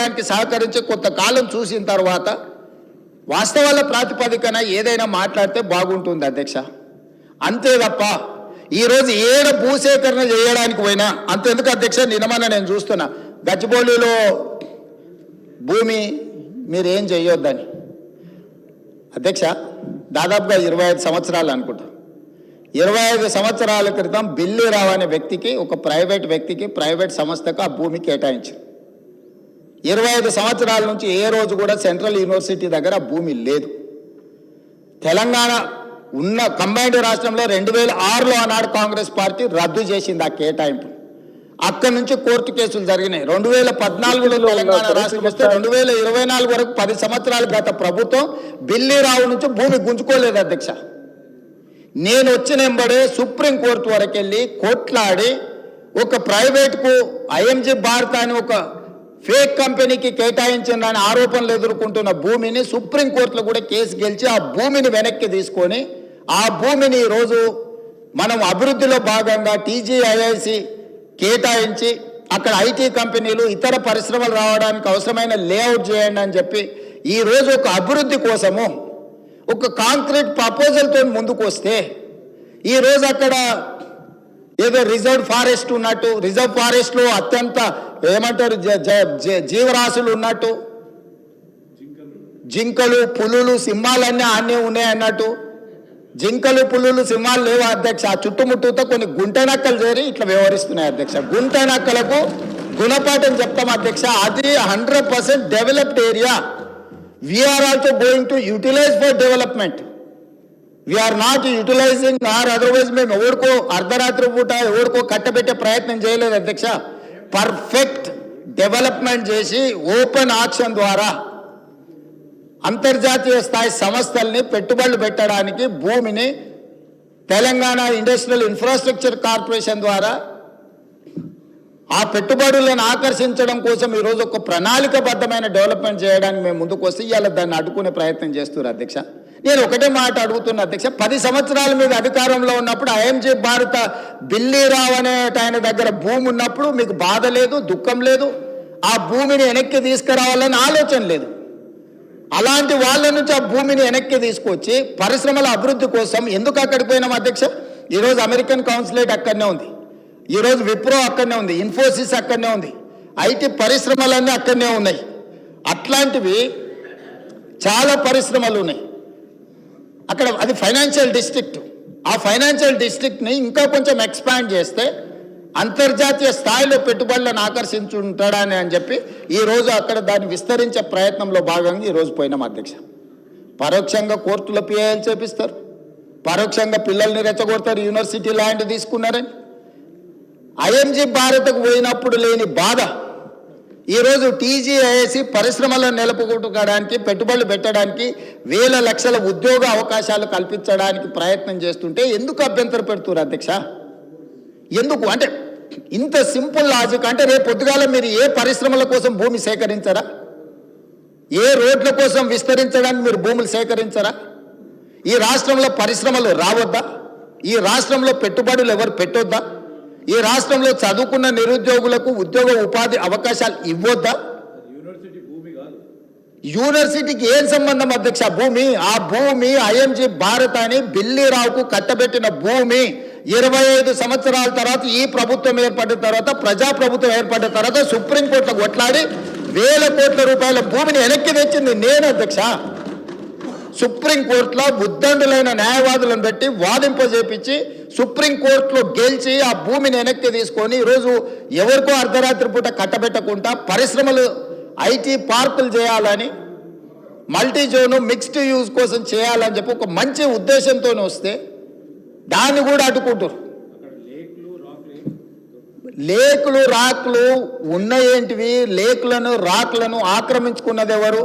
చేయడానికి సహకరించి కొంతకాలం చూసిన తర్వాత వాస్తవాల ప్రాతిపదికన ఏదైనా మాట్లాడితే బాగుంటుంది అధ్యక్ష. అంతే తప్ప ఈరోజు ఏడ భూసేకరణ చేయడానికి పోయినా అంతెందుకు అధ్యక్ష, నిన్నమన్న నేను చూస్తున్నా గచ్చిబౌలిలో భూమి మీరేం చేయొద్దని. అధ్యక్ష దాదాపుగా 25 సంవత్సరాలు అనుకుంటా, 25 సంవత్సరాల క్రితం బిల్లిరావు అనే వ్యక్తికి, ఒక ప్రైవేట్ వ్యక్తికి, ప్రైవేట్ సంస్థకు ఆ భూమి కేటాయించారు. 25 సంవత్సరాల నుంచి ఏ రోజు కూడా సెంట్రల్ యూనివర్సిటీ దగ్గర ఆ భూమి లేదు. తెలంగాణ ఉన్న కంబైన్డ్ రాష్ట్రంలో 2006లో ఆనాడు కాంగ్రెస్ పార్టీ రద్దు చేసింది ఆ కేటాయింపు. అక్కడి నుంచి కోర్టు కేసులు జరిగినాయి. 2014లో తెలంగాణ రాష్ట్రం వస్తే 2024 వరకు 10 సంవత్సరాలు గత ప్రభుత్వం బిల్లిరావు నుంచి భూమి గుంజుకోలేదు అధ్యక్ష. నేను వచ్చిన వెంబడే సుప్రీంకోర్టు వరకు వెళ్ళి కొట్లాడి ఒక ప్రైవేట్కు ఐఎంజీ భారత్ అని ఒక ఫేక్ కంపెనీకి కేటాయించిందని ఆరోపణలు ఎదుర్కొంటున్న భూమిని సుప్రీంకోర్టులో కూడా కేసు గెలిచి ఆ భూమిని వెనక్కి తీసుకొని ఆ భూమిని ఈరోజు మనం అభివృద్ధిలో భాగంగా టీజీఐఐసి కేటాయించి అక్కడ ఐటీ కంపెనీలు ఇతర పరిశ్రమలు రావడానికి అవసరమైన లేఅవుట్ చేయండి అని చెప్పి ఈరోజు ఒక అభివృద్ధి కోసము ఒక కాంక్రీట్ ప్రపోజల్తో ముందుకు వస్తే ఈరోజు అక్కడ ఏదో రిజర్వ్ ఫారెస్ట్ ఉన్నట్టు, రిజర్వ్ ఫారెస్ట్లో అత్యంత ఏమంటారు జీవరాశులు ఉన్నట్టు, జింకలు పులులు సింహాలన్నీ ఆనే ఉన్నాయి అన్నట్టు, జింకలు పులులు సింహాలు లేవు అధ్యక్ష. ఆ చుట్టుముట్టుతో కొన్ని గుంటనక్కలు చేరి ఇట్లా వ్యవహరిస్తున్నాయి అధ్యక్ష. గుంటనక్కలకు గుణపాఠం చెప్తాం అధ్యక్ష. అది 100% developed area. We are also going to utilize for development. We are not utilizing or otherwise మేము ఎవరికో అర్ధరాత్రి పూట ఎవరికో కట్టబెట్టే ప్రయత్నం చేయలేదు అధ్యక్ష. పర్ఫెక్ట్ డెవలప్మెంట్ చేసి ఓపెన్ ఆక్షన్ ద్వారా అంతర్జాతీయ స్థాయి సంస్థల్ని పెట్టుబడులు పెట్టడానికి భూమిని తెలంగాణ ఇండస్ట్రియల్ ఇన్ఫ్రాస్ట్రక్చర్ కార్పొరేషన్ ద్వారా ఆ పెట్టుబడులను ఆకర్షించడం కోసం ఈరోజు ఒక ప్రణాళికబద్ధమైన డెవలప్మెంట్ చేయడానికి మేము ముందుకు వస్తే ఇవాళ దాన్ని అడ్డుకునే ప్రయత్నం చేస్తున్నారు అధ్యక్ష. నేను ఒకటే మాట అడుగుతున్నా అధ్యక్ష, 10 సంవత్సరాల మీద అధికారంలో ఉన్నప్పుడు ఐఎంజీ భారత బిల్లిరావు అనే ఆయన దగ్గర భూమి ఉన్నప్పుడు మీకు బాధ లేదు, దుఃఖం లేదు, ఆ భూమిని వెనక్కి తీసుకురావాలని ఆలోచన లేదు. అలాంటి వాళ్ళ నుంచి ఆ భూమిని వెనక్కి తీసుకొచ్చి పరిశ్రమల అభివృద్ధి కోసం ఎందుకు అక్కడికి పోయినాం అధ్యక్ష? ఈరోజు అమెరికన్ కౌన్సిలేట్ అక్కడనే ఉంది, ఈరోజు విప్రో అక్కడనే ఉంది, ఇన్ఫోసిస్ అక్కడనే ఉంది, ఐటీ పరిశ్రమలన్నీ అక్కడనే ఉన్నాయి. అట్లాంటివి చాలా పరిశ్రమలు ఉన్నాయి అక్కడ. అది ఫైనాన్షియల్ డిస్ట్రిక్ట్. ఆ ఫైనాన్షియల్ డిస్ట్రిక్ట్ని ఇంకా కొంచెం ఎక్స్పాండ్ చేస్తే అంతర్జాతీయ స్థాయిలో పెట్టుబడులను ఆకర్షించుంటాడని అని చెప్పి ఈరోజు అక్కడ దాన్ని విస్తరించే ప్రయత్నంలో భాగంగా ఈరోజు పోయినాం అధ్యక్ష. పరోక్షంగా కోర్టులో పిఐఎల్ చేపిస్తారు, పరోక్షంగా పిల్లల్ని రెచ్చగొడతారు, యూనివర్సిటీ ల్యాండ్ తీసుకున్నారని. ఐఎంజీ భారత్కు పోయినప్పుడు లేని బాధ ఈరోజు టీజీఐఐసి పరిశ్రమలను నెలకొల్పడానికి, పెట్టుబడులు పెట్టడానికి, వేల లక్షల ఉద్యోగ అవకాశాలు కల్పించడానికి ప్రయత్నం చేస్తుంటే ఎందుకు అభ్యంతర పెడుతున్నారు అధ్యక్ష? ఎందుకు అంటే ఇంత సింపుల్ లాజిక్. అంటే రేపు పొద్దుగాల మీరు ఏ పరిశ్రమల కోసం భూమి సేకరించరా? ఏ రోడ్ల కోసం విస్తరించడానికి మీరు భూములు సేకరించరా? ఈ రాష్ట్రంలో పరిశ్రమలు రావద్దా? ఈ రాష్ట్రంలో పెట్టుబడులు ఎవరు పెట్టొద్దా? ఈ రాష్ట్రంలో చదువుకున్న నిరుద్యోగులకు ఉద్యోగ ఉపాధి అవకాశాలు ఇవ్వొద్దా? యూనివర్సిటీకి ఏం సంబంధం అధ్యక్ష భూమి? ఆ భూమి ఐఎంజీ భారత్ అని బిల్లిరావుకు కట్టబెట్టిన భూమి 25 సంవత్సరాల తర్వాత ఈ ప్రభుత్వం ఏర్పడిన తర్వాత, ప్రజాప్రభుత్వం ఏర్పడిన తర్వాత సుప్రీంకోర్టులో కొట్లాడి వేల కోట్ల రూపాయల భూమిని వెనక్కి తెచ్చింది నేను అధ్యక్ష. సుప్రీంకోర్టులో ఉద్దండులైన న్యాయవాదులను పెట్టి వాదింపజేపించి సుప్రీంకోర్టులో గెలిచి ఆ భూమిని వెనక్కి తీసుకొని ఈరోజు ఎవరికో అర్ధరాత్రి పూట కట్టబెట్టకుండా పరిశ్రమలు ఐటీ పార్కులు చేయాలని, మల్టీ జోను మిక్స్డ్ యూజ్ కోసం చేయాలని చెప్పి ఒక మంచి ఉద్దేశంతో వస్తే దాన్ని కూడా అడ్డుకుంటారు. లేకులు రాకులు ఉన్నాయేంటివి? లేకులను రాకులను ఆక్రమించుకున్నది ఎవరు?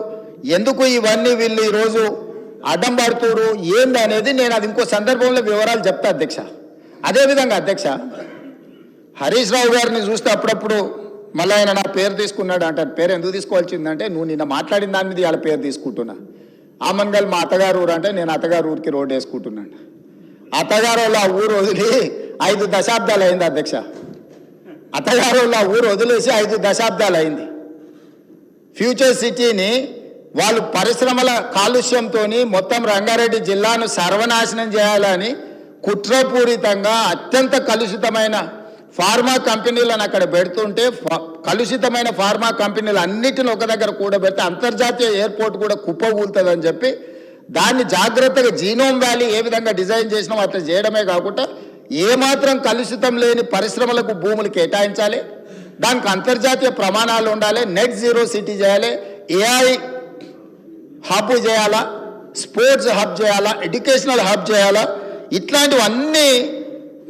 ఎందుకు ఇవన్నీ వీళ్ళు ఈరోజు అడ్డం పడుతురు ఏంది అనేది నేను అది ఇంకో సందర్భంలో వివరాలు చెప్తా అధ్యక్ష. అదేవిధంగా అధ్యక్ష, హరీష్ రావు గారిని చూస్తే అప్పుడప్పుడు మళ్ళీ ఆయన నా పేరు తీసుకున్నాడు అంటారు. పేరు ఎందుకు తీసుకోవాల్సిందంటే నువ్వు నిన్న మాట్లాడిన దాని మీద వాళ్ళ పేరు తీసుకుంటున్నా. ఆమన్గల్ మా అత్తగారు ఊరు అంటే నేను అత్తగారు ఊరికి రోడ్డు వేసుకుంటున్నాను. అత్తగారు వాళ్ళ ఊరు వదిలి 5 దశాబ్దాలు అయింది అధ్యక్ష. అత్తగారు వాళ్ళ ఊరు వదిలేసి 5 దశాబ్దాలు అయింది. ఫ్యూచర్ సిటీని వాళ్ళు పరిశ్రమల కాలుష్యంతో మొత్తం రంగారెడ్డి జిల్లాను సర్వనాశనం చేయాలని కుట్రపూరితంగా అత్యంత కలుషితమైన ఫార్మా కంపెనీలను అక్కడ పెడుతుంటే కలుషితమైన ఫార్మా కంపెనీలు అన్నిటిని ఒక దగ్గర కూడబెడితే అంతర్జాతీయ ఎయిర్పోర్ట్ కూడా కుప్పకూలుతుందని చెప్పి దాన్ని జాగ్రత్తగా జీనోమ్ వ్యాలీ ఏ విధంగా డిజైన్ చేసినామో అట్లా చేయడమే కాకుండా ఏమాత్రం కలుషితం లేని పరిశ్రమలకు భూములు కేటాయించాలి, దానికి అంతర్జాతీయ ప్రమాణాలు ఉండాలి, నెట్ జీరో సిటీ చేయాలి, ఏఐ హబ్ చేయాలా, స్పోర్ట్స్ హబ్ చేయాలా, ఎడ్యుకేషనల్ హబ్ చేయాలా, ఇట్లాంటివన్నీ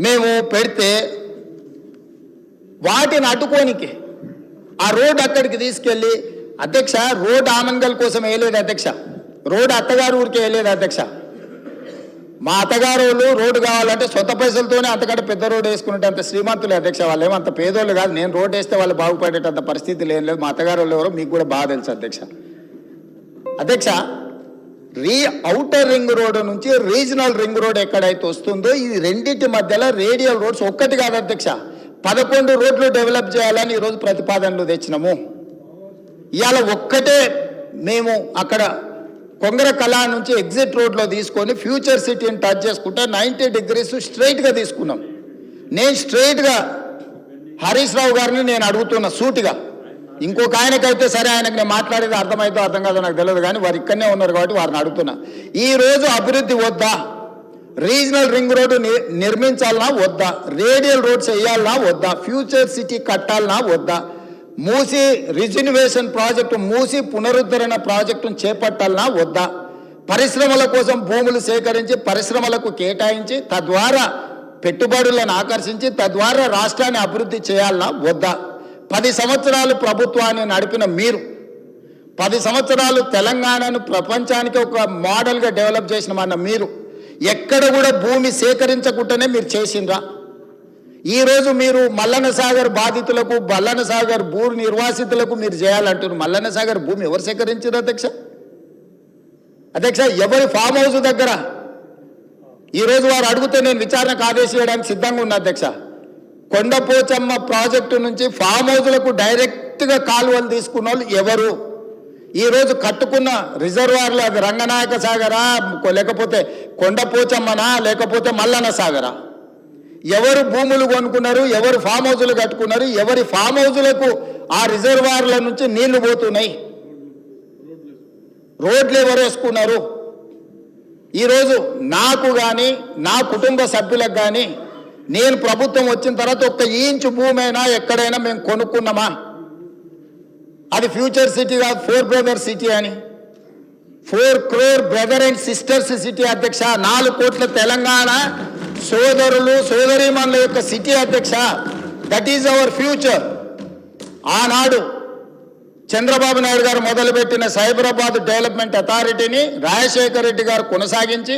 మేము పెడితే వాటిని అడ్డుకోనికి ఆ రోడ్ అక్కడికి తీసుకెళ్ళి అధ్యక్ష రోడ్ ఆమన్గల్ కోసం వేయలేదు అధ్యక్ష, రోడ్ అత్తగారు ఊరికి వేయలేదు అధ్యక్ష. మా అత్తగారు రోడ్డు కావాలంటే సొంత పైసలతోనే అంతకంటే పెద్ద రోడ్డు వేసుకునే అంత శ్రీమంతులే అధ్యక్ష. వాళ్ళు ఏమంత పేదోళ్ళు కాదు, నేను రోడ్డు వేస్తే వాళ్ళు బాగుపడేటంత పరిస్థితి ఏం లేదు. మా అత్తగారు ఎవరో మీకు కూడా బాగా తెలుసు అధ్యక్ష. అధ్యక్ష ఔటర్ రింగ్ రోడ్ నుంచి రీజనల్ రింగ్ రోడ్ ఎక్కడైతే వస్తుందో ఈ రెండింటి మధ్యలో రేడియల్ రోడ్స్ ఒక్కటి కాదు అధ్యక్ష, 11 రోడ్లు డెవలప్ చేయాలని ఈరోజు ప్రతిపాదనలు తెచ్చినాము. ఇవాళ ఒక్కటే మేము అక్కడ కొంగర కళా నుంచి ఎగ్జిట్ రోడ్లో తీసుకొని ఫ్యూచర్ సిటీని టచ్ చేసుకుంటే 90 degrees స్ట్రైట్గా తీసుకున్నాం. నేను స్ట్రైట్గా హరీష్ రావు గారిని నేను అడుగుతున్నా సూటిగా, ఇంకొక ఆయనకైతే సరే ఆయనకు నేను మాట్లాడేది అర్థమైతే అర్థం కాదో నాకు తెలియదు, కానీ వారు ఇక్కడనే ఉన్నారు కాబట్టి వారిని అడుగుతున్నా. ఈరోజు అభివృద్ధి వద్దా, రీజనల్ రింగ్ రోడ్డు నిర్మించాలన్నా వద్దా, రేడియల్ రోడ్స్ వేయాలన్నా వద్దా, ఫ్యూచర్ సిటీ కట్టాలన్నా వద్దా, మూసి రిజర్వేషన్ ప్రాజెక్టు మూసి పునరుద్ధరణ ప్రాజెక్టును చేపట్టాలన్నా వద్దా, పరిశ్రమల కోసం భూములు సేకరించి పరిశ్రమలకు కేటాయించి తద్వారా పెట్టుబడులను ఆకర్షించి తద్వారా రాష్ట్రాన్ని అభివృద్ధి చేయాలన్నా వద్దా. 10 సంవత్సరాలు ప్రభుత్వాన్ని నడిపిన మీరు 10 సంవత్సరాలు తెలంగాణను ప్రపంచానికి ఒక మోడల్గా డెవలప్ చేసిన మీరు ఎక్కడ కూడా భూమి సేకరించకుండానే మీరు చేసిండ్రా? ఈరోజు మీరు మల్లన్న సాగర్ బాధితులకు మల్లన్న సాగర్ భూ నిర్వాసితులకు మీరు చేయాలంటున్నారు. మల్లన్న సాగర్ భూమి ఎవరు సేకరించారు అధ్యక్ష? అధ్యక్ష ఎవరి ఫామ్ హౌస్ దగ్గర ఈరోజు వారు అడిగితే నేను విచారణకు ఆదేశించడానికి సిద్ధంగా ఉన్నా అధ్యక్ష. కొండపోచమ్మ ప్రాజెక్టు నుంచి ఫామ్ హౌస్లకు డైరెక్ట్గా కాలువలు తీసుకున్న వాళ్ళు ఎవరు? ఈరోజు కట్టుకున్న రిజర్వాయర్లు అది రంగనాయక సాగరా, లేకపోతే కొండపోచమ్మనా, లేకపోతే మల్లన్న సాగరా? ఎవరు భూములు కొనుక్కున్నారు, ఎవరు ఫామ్ హౌజులు కట్టుకున్నారు, ఎవరి ఫామ్ హౌజులకు ఆ రిజర్వాయర్ల నుంచి నీళ్లు పోతున్నాయి, రోడ్లు ఎవరు వేసుకున్నారు? ఈరోజు నాకు కానీ నా కుటుంబ సభ్యులకు కానీ నేను ప్రభుత్వం వచ్చిన తర్వాత 1 ఇంచు భూమైనా ఎక్కడైనా మేము కొనుక్కున్నామా? అది ఫ్యూచర్ సిటీ కాదు, 4 బ్రదర్స్ సిటీ అని, 4 crore brother and sisters city అధ్యక్ష. 4 కోట్ల తెలంగాణ సోదరులు సోదరీమణుల యొక్క సిటీ అధ్యక్ష. That is our future. ఆనాడు చంద్రబాబు నాయుడు గారు మొదలుపెట్టిన సైబరాబాద్ డెవలప్మెంట్ అథారిటీని రాజశేఖర రెడ్డి గారు కొనసాగించి,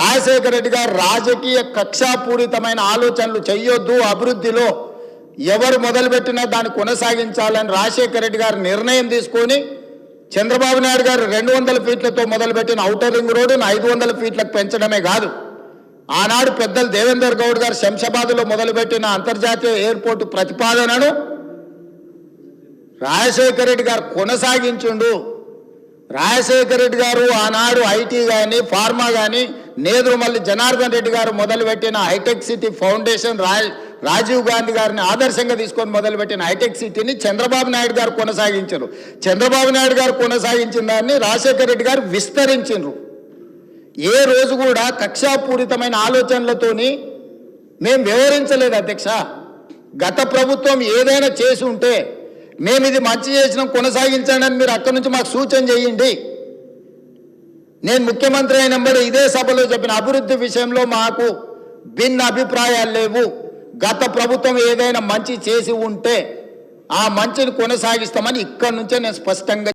రాజశేఖర రెడ్డి గారు రాజకీయ కక్షాపూరితమైన ఆలోచనలు చెయ్యొద్దు, అభివృద్ధిలో ఎవరు మొదలుపెట్టినా దాన్ని కొనసాగించాలని రాజశేఖర రెడ్డి గారు నిర్ణయం తీసుకొని చంద్రబాబు నాయుడు గారు 200 ఫీట్లతో మొదలుపెట్టిన ఔటర్ రింగ్ రోడ్డును 500 ఫీట్లకు పెంచడమే కాదు, ఆనాడు పెద్దలు దేవేందర్ గౌడ్ గారు శంషాబాద్లో మొదలుపెట్టిన అంతర్జాతీయ ఎయిర్పోర్టు ప్రతిపాదనను రాజశేఖర రెడ్డి గారు కొనసాగించుండు. రాజశేఖర రెడ్డి గారు ఆనాడు ఐటీ కానీ ఫార్మా కానీ నేదురుమల్లి జనార్దన్ రెడ్డి గారు మొదలుపెట్టిన hitech city foundation, Rajiv Gandhi గారిని ఆదర్శంగా తీసుకొని మొదలుపెట్టిన హైటెక్ సిటీని చంద్రబాబు నాయుడు గారు కొనసాగించారు. చంద్రబాబు నాయుడు గారు కొనసాగించిన దాన్ని రాజశేఖర రెడ్డి గారు విస్తరించారు. ఏ రోజు కూడా కక్షాపూరితమైన ఆలోచనలతోని మేము వ్యవహరించలేదు అధ్యక్ష. గత ప్రభుత్వం ఏదైనా చేసి ఉంటే మేము ఇది మంచి చేసినాం కొనసాగించండి అని మీరు అక్కడి నుంచి మాకు సూచన చేయండి. నేను ముఖ్యమంత్రి అయినప్పుడు ఇదే సభలో చెప్పిన అభివృద్ధి విషయంలో మాకు భిన్న అభిప్రాయాలు లేవు. గత ప్రభుత్వం ఏదైనా మంచి చేసి ఉంటే ఆ మంచిని కొనసాగిస్తామని ఇక్కడి నుంచే నేను స్పష్టంగా